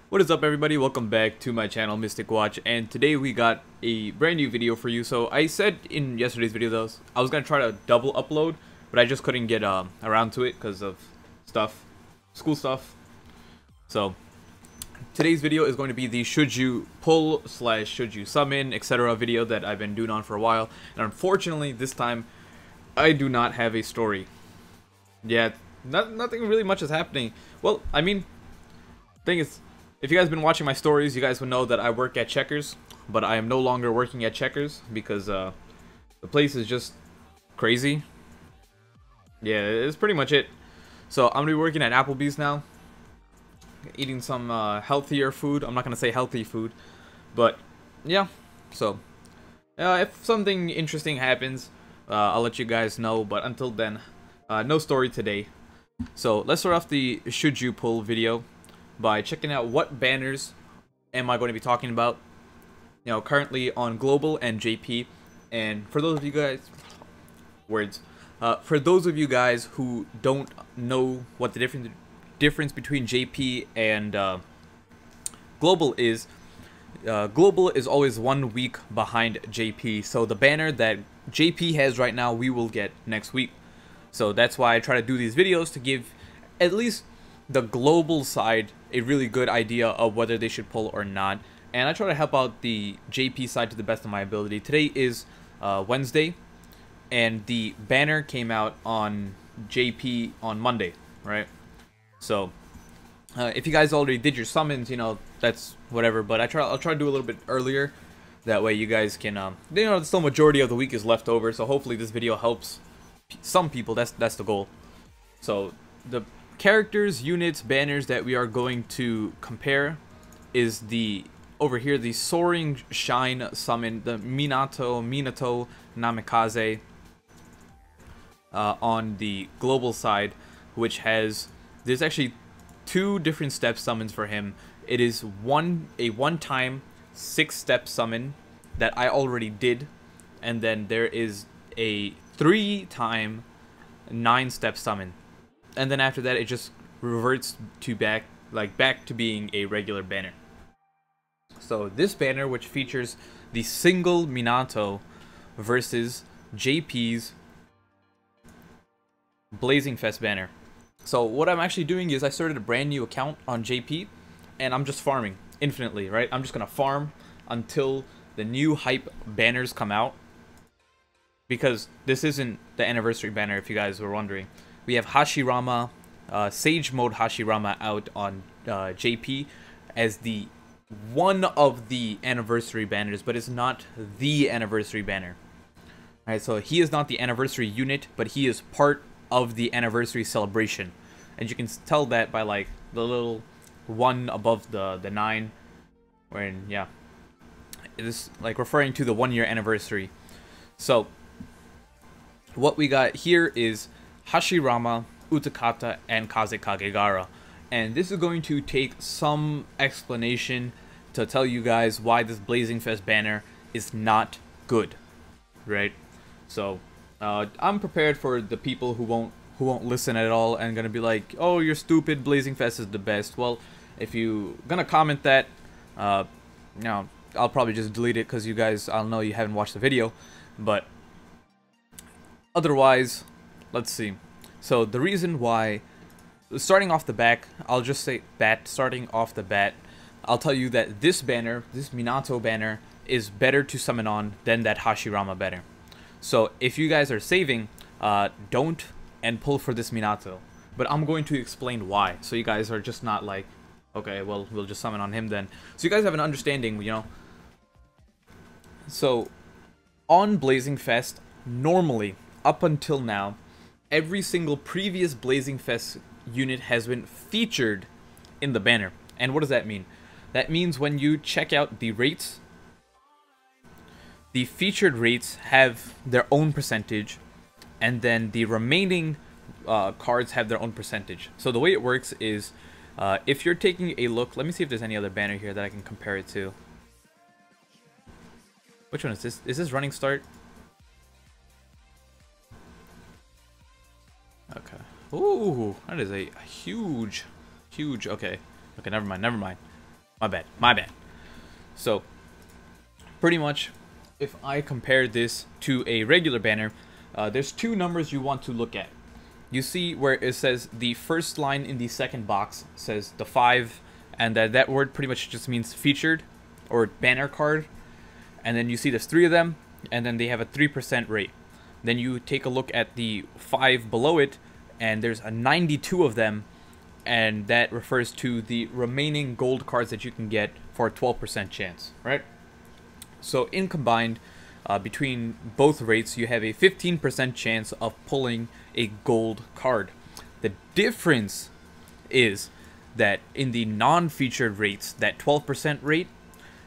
What is up, everybody? Welcome back to my channel, Mystic Watch, and today we got a brand new video for you. So I said in yesterday's video though, I was gonna try to double upload, but I just couldn't get around to it because of school stuff. So today's video is going to be the should you pull / should you summon, etc. video that I've been doing on for a while, and unfortunately this time I do not have a story. Yeah, nothing really much is happening. Well, I mean, thing is, if you guys have been watching my stories, you guys would know that I work at Checkers, but I am no longer working at Checkers because the place is just crazy. Yeah, it's pretty much it. So I'm gonna be working at Applebee's now, eating some healthier food. I'm not gonna say healthy food, but yeah. So if something interesting happens, I'll let you guys know. But until then, no story today. So let's start off the should you pull video by checking out what banners am I going to be talking about, currently on Global and JP. And for those of you guys, for those of you guys who don't know what the difference between JP and Global is always 1 week behind JP. So the banner that JP has right now, we will get next week. So that's why I try to do these videos, to give at least the global side a really good idea of whether they should pull or not, and I try to help out the JP side to the best of my ability. Today is Wednesday, and the banner came out on JP on Monday, right? So if you guys already did your summons, that's whatever, but I'll try to do a little bit earlier. That way you guys can still majority of the week is left over, so hopefully this video helps some people. That's the goal. So the characters, units, banners that we are going to compare is over here the Soaring Shine summon, the Minato Namikaze on the global side, which there's actually 2 different step summons for him. It is a one-time 6-step summon that I already did, and then there is a 3-time 9-step summon. And then after that, it just reverts to back to being a regular banner. So this banner, which features the single Minato versus JP's Blazing Fest banner. So what I'm actually doing is I started a brand new account on JP, and I'm just farming infinitely, right? I'm just gonna farm until the new hype banners come out, because this isn't the anniversary banner, if you guys were wondering. We have Hashirama, Sage Mode Hashirama out on JP as one of the anniversary banners, but it's not the anniversary banner. Alright, so he is not the anniversary unit, but he is part of the anniversary celebration. And you can tell that by the little 1 above the 9, wherein, yeah, it is referring to the 1-year anniversary. So what we got here is Hashirama, Utakata, and Kaze Kagegara. And this is going to take some explanation to tell you guys why this Blazing Fest banner is not good, right? So I'm prepared for the people who won't listen at all and gonna be like, oh, you're stupid, Blazing Fest is the best. Well, if you gonna comment that, I'll probably just delete it, because you guys, I'll know you haven't watched the video. But otherwise, let's see. So the reason why, starting off the back, I'll just say that starting off the bat, I'll tell you that this banner, this Minato banner, is better to summon on than that Hashirama banner. So if you guys are saving, don't and pull for this Minato. But I'm going to explain why, so you guys are just not like, okay, well, we'll just summon on him then. So you guys have an understanding, So on Blazing Fest, normally, up until now, every single previous Blazing Fest unit has been featured in the banner. And what does that mean? That means when you check out the rates, the featured rates have their own percentage, and then the remaining cards have their own percentage. So the way it works is, if you're taking a look, let me see if there's any other banner here that I can compare it to. Which one is this? Is this Running Start? Okay. Ooh, that is a huge. Okay. Okay, never mind. My bad. So, pretty much, if I compare this to a regular banner, there's two numbers you want to look at. You see where it says the first line in the second box says the 5, and that word pretty much just means featured or banner card. And then you see there's 3 of them, and then they have a 3% rate. Then you take a look at the 5 below it, and there's a 92 of them, and that refers to the remaining gold cards that you can get for a 12% chance, right? So in combined, between both rates, you have a 15% chance of pulling a gold card. The difference is that in the non-featured rates, that 12% rate,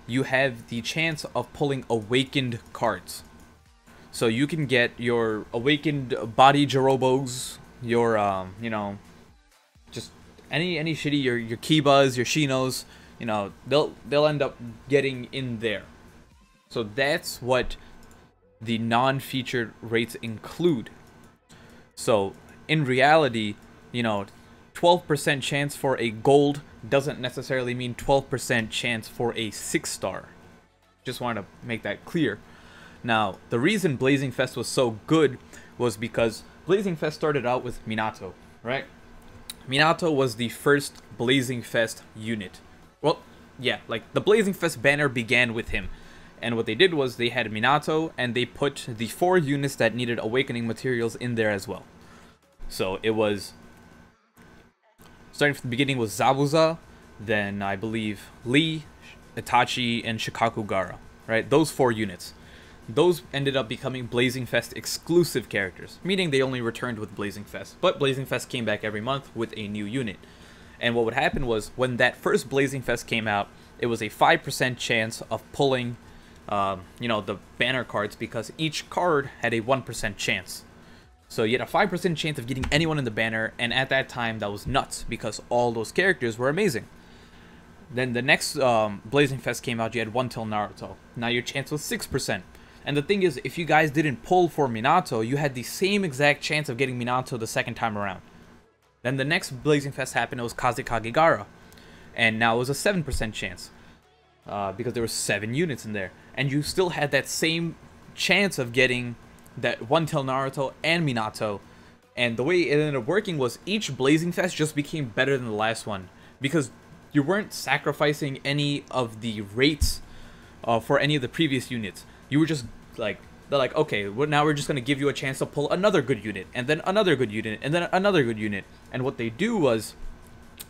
you have the chance of pulling awakened cards. So you can get your awakened body Jorobos, your you know, just any shitty your Kibas, your Shinos, you know, they'll end up getting in there. So that's what the non-featured rates include. So in reality, you know, 12% chance for a gold doesn't necessarily mean 12% chance for a 6-star. Just wanted to make that clear. Now, the reason Blazing Fest was so good was because Blazing Fest started out with Minato, right? Minato was the first Blazing Fest unit. Well, yeah, like the Blazing Fest banner began with him. And what they did was they had Minato, and they put the 4 units that needed awakening materials in there as well. So it was, starting from the beginning was Zabuza, then I believe Lee, Itachi, and Shikakugara, right? Those 4 units. Those ended up becoming Blazing Fest exclusive characters, meaning they only returned with Blazing Fest. But Blazing Fest came back every month with a new unit. And what would happen was, when that first Blazing Fest came out, it was a 5% chance of pulling you know, the banner cards, because each card had a 1% chance. So you had a 5% chance of getting anyone in the banner, and at that time that was nuts because all those characters were amazing. Then the next Blazing Fest came out, you had 1 till Naruto. Now your chance was 6%. And the thing is, if you guys didn't pull for Minato, you had the same exact chance of getting Minato the second time around. Then the next Blazing Fest happened, it was Kazekage, and now it was a 7% chance. Because there were 7 units in there, and you still had that same chance of getting that 1 till Naruto and Minato. And the way it ended up working was each Blazing Fest just became better than the last one, because you weren't sacrificing any of the rates for any of the previous units. You were just like, they're like, okay, well, now we're just going to give you a chance to pull another good unit, and then another good unit, and then another good unit. And what they do was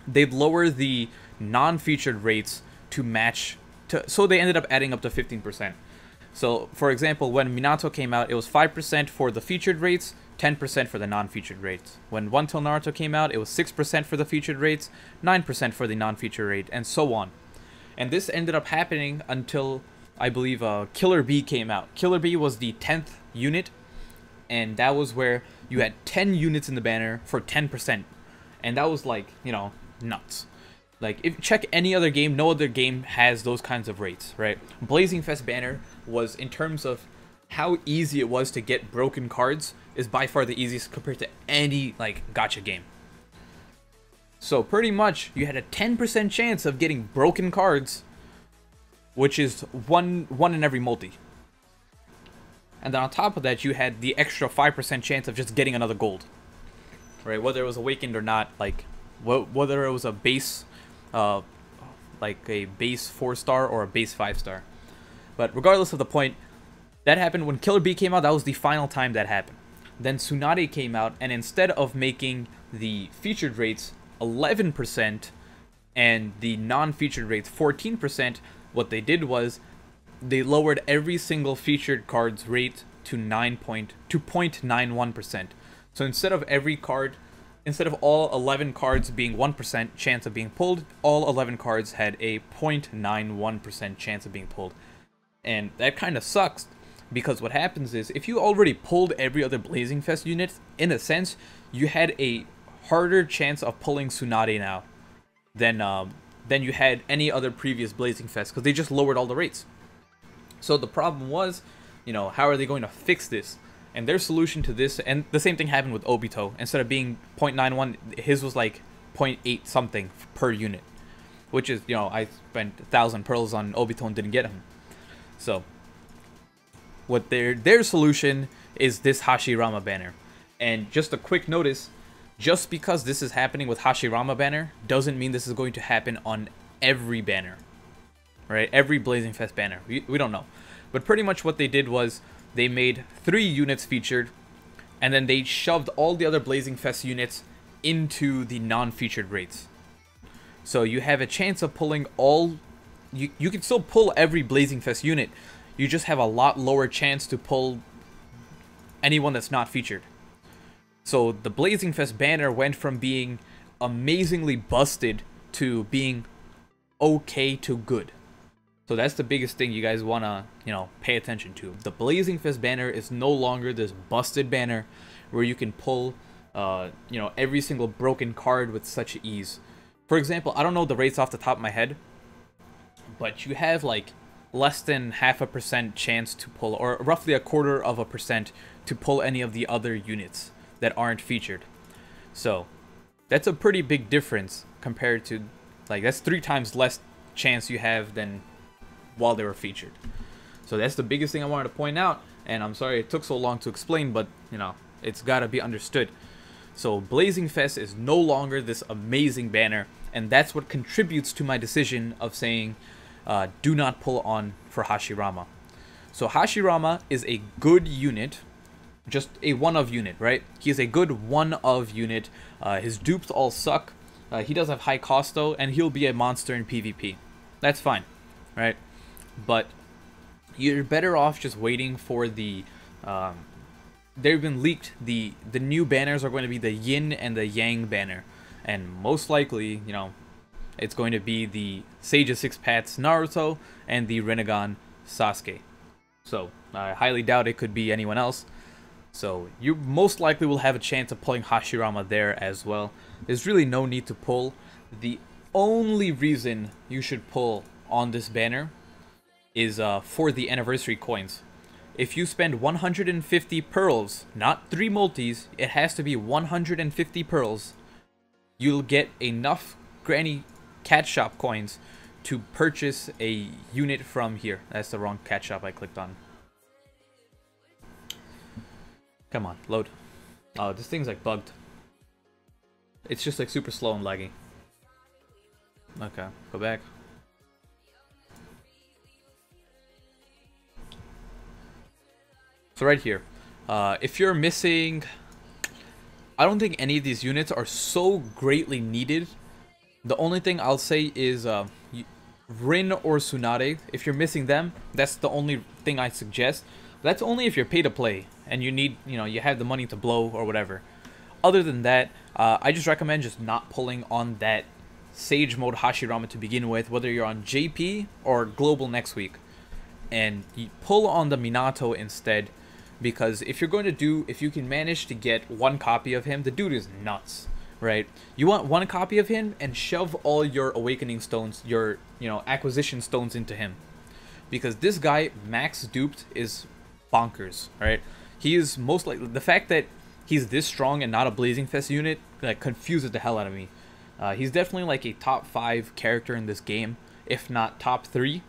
they'd lower the non-featured rates to match, so they ended up adding up to 15%. So, for example, when Minato came out, it was 5% for the featured rates, 10% for the non-featured rates. When 1 till Naruto came out, it was 6% for the featured rates, 9% for the non-featured rate, and so on. And this ended up happening until, I believe, Killer Bee came out. Killer Bee was the 10th unit, and that was where you had 10 units in the banner for 10%. And that was like, you know, nuts. Like, if you check any other game, no other game has those kinds of rates, right? Blazing Fest banner was, in terms of how easy it was to get broken cards, is by far the easiest compared to any, like, gacha game. So, pretty much, you had a 10% chance of getting broken cards, which is one in every multi. And then on top of that, you had the extra 5% chance of just getting another gold. Right? Whether it was awakened or not, like, whether it was a base, like a base 4-star or a base 5-star. But regardless of the point, that happened when Killer Bee came out. That was the final time that happened. Then Tsunade came out, and instead of making the featured rates 11% and the non-featured rates 14%, what they did was they lowered every single featured card's rate to 0.91%. So instead of every card, instead of all 11 cards being 1% chance of being pulled, all 11 cards had a 0.91% chance of being pulled. And that kind of sucks, because what happens is, if you already pulled every other Blazing Fest unit, in a sense, you had a harder chance of pulling Tsunade now than you had any other previous Blazing Fest, because they just lowered all the rates. So the problem was, you know, how are they going to fix this? And their solution to this, and the same thing happened with Obito. Instead of being 0.91, his was like 0.8 something per unit. which is, you know, I spent 1,000 pearls on Obito and didn't get him. So what their solution is this Hashirama banner. And just a quick notice, just because this is happening with Hashirama banner doesn't mean this is going to happen on every banner, right? Every Blazing Fest banner. We don't know. But pretty much what they did was they made 3 units featured, and then they shoved all the other Blazing Fest units into the non-featured rates. So you have a chance of pulling all... You can still pull every Blazing Fest unit. You just have a lot lower chance to pull anyone that's not featured. So the Blazing Fest banner went from being amazingly busted to being okay to good. So that's the biggest thing you guys want to, you know, pay attention to. The Blazing Fest banner is no longer this busted banner where you can pull, you know, every single broken card with such ease. For example, I don't know the rates off the top of my head, but you have like less than 0.5% chance to pull, or roughly 0.25% to pull any of the other units that aren't featured. So that's a pretty big difference compared to, like, that's 3 times less chance you have than while they were featured. So that's the biggest thing I wanted to point out, and I'm sorry it took so long to explain, but you know, it's gotta be understood. So Blazing Fest is no longer this amazing banner, and that's what contributes to my decision of saying do not pull on for Hashirama. So Hashirama is a good unit, just a one-of unit, right? He is a good one-of unit. His dupes all suck. He does have high cost though, and he'll be a monster in PvP. That's fine, right? But you're better off just waiting for the... they've been leaked. The new banners are going to be the Yin and the Yang banner. And most likely, you know, it's going to be the Sage of Six Paths Naruto and the Rinnegan Sasuke. So I highly doubt it could be anyone else. So you most likely will have a chance of pulling Hashirama there as well. There's really no need to pull. The only reason you should pull on this banner is for the anniversary coins. If you spend 150 pearls, not 3 multis, it has to be 150 pearls, you'll get enough Granny Cat Shop coins to purchase a unit from here. That's the wrong cat shop I clicked on. Come on, load. Oh, this thing's like bugged. It's just like super slow and laggy. Okay, go back. So right here, if you're missing, I don't think any of these units are so greatly needed. The only thing I'll say is Rin or Tsunade. If you're missing them, that's the only thing I suggest. That's only if you're pay to play and you need, you know, you have the money to blow or whatever. Other than that, I just recommend just not pulling on that Sage mode Hashirama to begin with, whether you're on JP or Global next week. And you pull on the Minato instead, because if you're going to do, if you can manage to get 1 copy of him, the dude is nuts, right? You want 1 copy of him and shove all your awakening stones, your, you know, acquisition stones into him. Because this guy, max duped, is bonkers, right? He is most likely, the fact that he's this strong and not a Blazing Fest unit, like, confuses the hell out of me. He's definitely like a top 5 character in this game, if not top 3.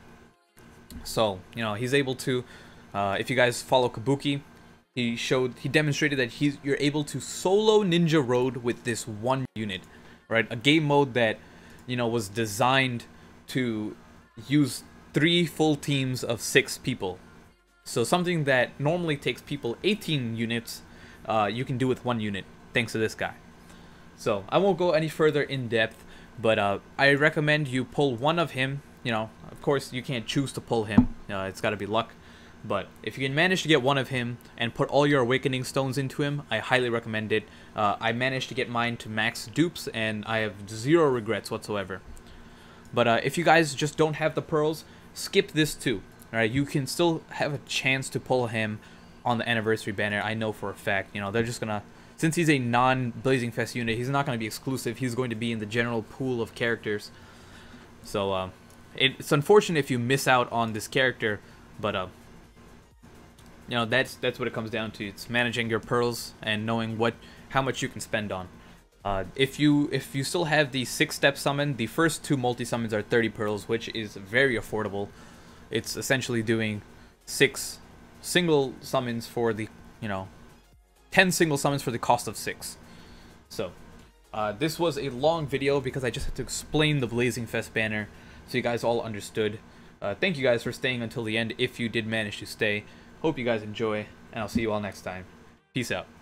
So, you know, he's able to, if you guys follow Kabuki, he demonstrated that you're able to solo Ninja Road with this 1 unit, right? A game mode that, you know, was designed to use 3 full teams of 6 people. So something that normally takes people 18 units, you can do with 1 unit, thanks to this guy. So I won't go any further in depth, but I recommend you pull 1 of him. You know, of course you can't choose to pull him. It's got to be luck. But if you can manage to get 1 of him and put all your awakening stones into him, I highly recommend it. I managed to get mine to max dupes, and I have 0 regrets whatsoever. But if you guys just don't have the pearls, skip this too. Alright, you can still have a chance to pull him on the anniversary banner. I know for a fact. You know, they're just gonna, since he's a non-Blazing Fest unit, he's not gonna be exclusive. He's going to be in the general pool of characters. So it's unfortunate if you miss out on this character, but you know, that's what it comes down to. It's managing your pearls and knowing how much you can spend on. If you still have the 6-step summon, the first 2 multi-summons are 30 pearls, which is very affordable. It's essentially doing 6 single summons for the, 10 single summons for the cost of 6. So, this was a long video because I just had to explain the Blazing Fest banner so you guys all understood. Thank you guys for staying until the end if you did manage to stay. Hope you guys enjoy, and I'll see you all next time. Peace out.